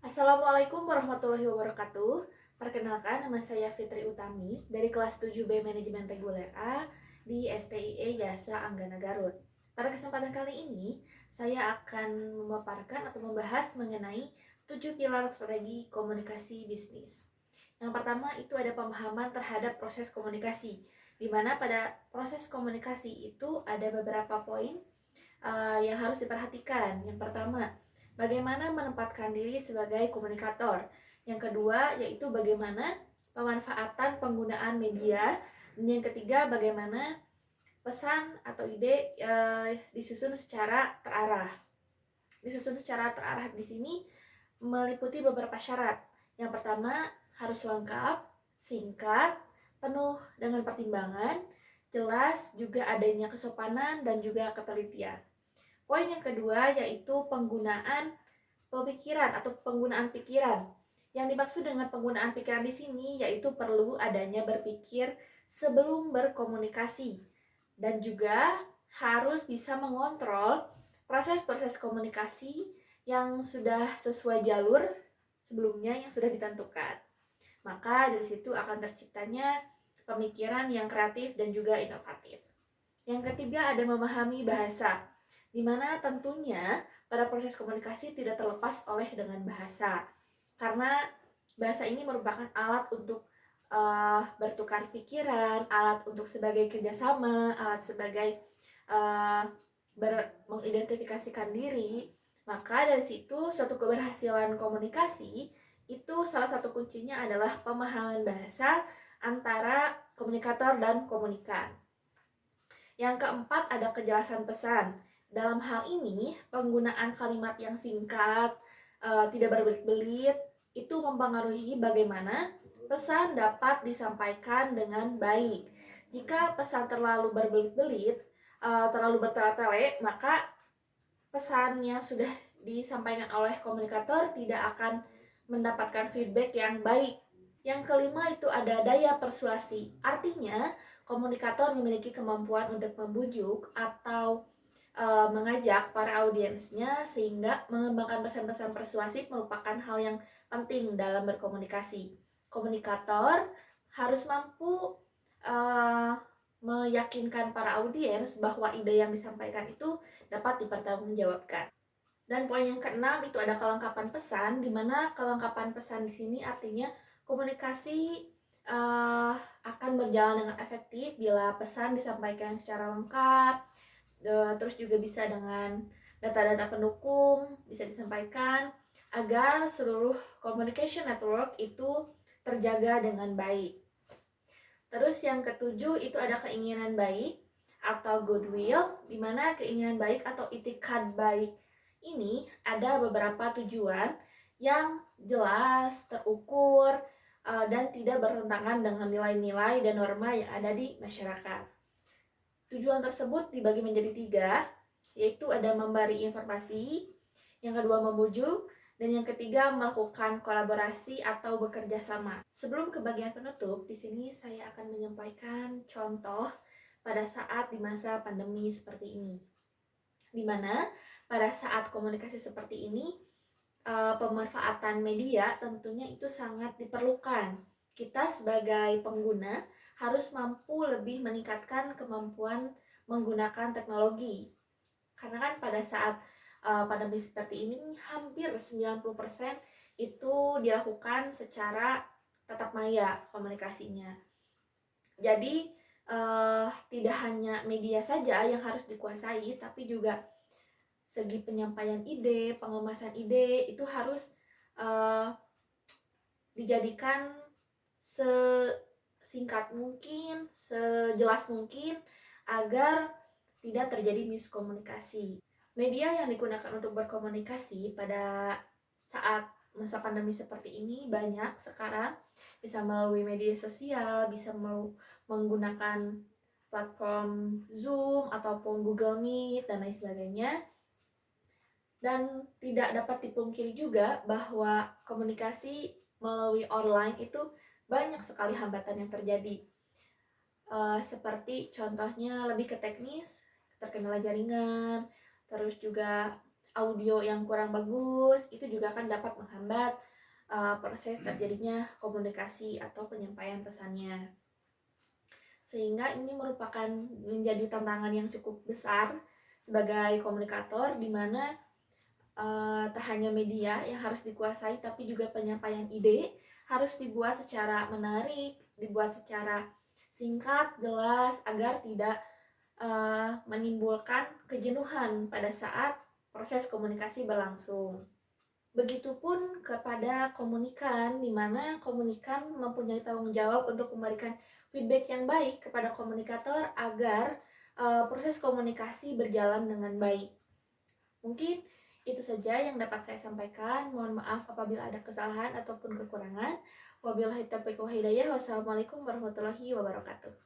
Assalamualaikum warahmatullahi wabarakatuh. Perkenalkan, nama saya Fitri Utami dari kelas 7B Manajemen Reguler A di STIE Jasa Anggana Garut. Pada kesempatan kali ini, saya akan memaparkan atau membahas mengenai 7 pilar strategi komunikasi bisnis. Yang pertama itu ada pemahaman terhadap proses komunikasi, di mana pada proses komunikasi itu ada beberapa poin yang harus diperhatikan. Yang pertama, bagaimana menempatkan diri sebagai komunikator. Yang kedua, yaitu bagaimana pemanfaatan penggunaan media. Dan yang ketiga, bagaimana pesan atau ide disusun secara terarah. Disusun secara terarah di sini meliputi beberapa syarat. Yang pertama, harus lengkap, singkat, penuh dengan pertimbangan, jelas, juga adanya kesopanan dan juga ketelitian. Poin yang kedua yaitu penggunaan pemikiran atau penggunaan pikiran. Yang dimaksud dengan penggunaan pikiran di sini yaitu perlu adanya berpikir sebelum berkomunikasi dan juga harus bisa mengontrol proses-proses komunikasi yang sudah sesuai jalur sebelumnya yang sudah ditentukan. Maka dari situ akan terciptanya pemikiran yang kreatif dan juga inovatif. Yang ketiga ada memahami bahasa, di mana tentunya pada proses komunikasi tidak terlepas oleh dengan bahasa. Karena bahasa ini merupakan alat untuk bertukar pikiran, alat untuk sebagai kerjasama, alat sebagai mengidentifikasikan diri. Maka dari situ suatu keberhasilan komunikasi itu salah satu kuncinya adalah pemahaman bahasa antara komunikator dan komunikan. Yang keempat ada kejelasan pesan. Dalam hal ini, penggunaan kalimat yang singkat, tidak berbelit-belit, itu mempengaruhi bagaimana pesan dapat disampaikan dengan baik. Jika pesan terlalu berbelit-belit, terlalu bertele-tele, maka pesan yang sudah disampaikan oleh komunikator tidak akan mendapatkan feedback yang baik. Yang kelima itu ada daya persuasi. Artinya, komunikator memiliki kemampuan untuk membujuk atau mengajak para audiensnya sehingga mengembangkan pesan-pesan persuasif merupakan hal yang penting dalam berkomunikasi. Komunikator harus mampu meyakinkan para audiens bahwa ide yang disampaikan itu dapat dipertanggungjawabkan. Dan poin yang keenam itu ada kelengkapan pesan, di mana kelengkapan pesan di sini artinya komunikasi akan berjalan dengan efektif bila pesan disampaikan secara lengkap, terus juga bisa dengan data-data pendukung bisa disampaikan agar seluruh communication network itu terjaga dengan baik. Terus yang ketujuh itu ada keinginan baik atau goodwill, di mana keinginan baik atau itikad baik ini ada beberapa tujuan yang jelas, terukur, dan tidak bertentangan dengan nilai-nilai dan norma yang ada di masyarakat. Tujuan tersebut dibagi menjadi 3, yaitu ada memberi informasi, yang kedua membujuk, dan yang ketiga melakukan kolaborasi atau bekerja sama. Sebelum ke bagian penutup, di sini saya akan menyampaikan contoh pada saat di masa pandemi seperti ini. Di mana pada saat komunikasi seperti ini, pemanfaatan media tentunya itu sangat diperlukan. Kita sebagai pengguna harus mampu lebih meningkatkan kemampuan menggunakan teknologi. Karena kan pada saat pandemi seperti ini hampir 90% itu dilakukan secara tatap maya komunikasinya. Jadi tidak hanya media saja yang harus dikuasai, tapi juga segi penyampaian ide, pengemasan ide itu harus dijadikan sesingkat mungkin, sejelas mungkin agar tidak terjadi miskomunikasi. Media yang digunakan untuk berkomunikasi pada saat masa pandemi seperti ini banyak sekarang, bisa melalui media sosial, bisa menggunakan platform Zoom ataupun Google Meet dan lain sebagainya. Dan tidak dapat dipungkiri juga bahwa komunikasi melalui online itu banyak sekali hambatan yang terjadi. Seperti contohnya lebih ke teknis, terkendala jaringan, terus juga audio yang kurang bagus, itu juga kan dapat menghambat proses terjadinya komunikasi atau penyampaian pesannya. Sehingga ini merupakan menjadi tantangan yang cukup besar sebagai komunikator, di mana tak hanya media yang harus dikuasai, tapi juga penyampaian ide harus dibuat secara menarik, dibuat secara singkat, jelas, agar tidak menimbulkan kejenuhan pada saat proses komunikasi berlangsung. Begitupun kepada komunikan, di mana komunikan mempunyai tanggung jawab untuk memberikan feedback yang baik kepada komunikator agar proses komunikasi berjalan dengan baik. Mungkin itu saja yang dapat saya sampaikan. Mohon maaf apabila ada kesalahan ataupun kekurangan. Wabillahi taufiq wal hidayah. Wassalamualaikum warahmatullahi wabarakatuh.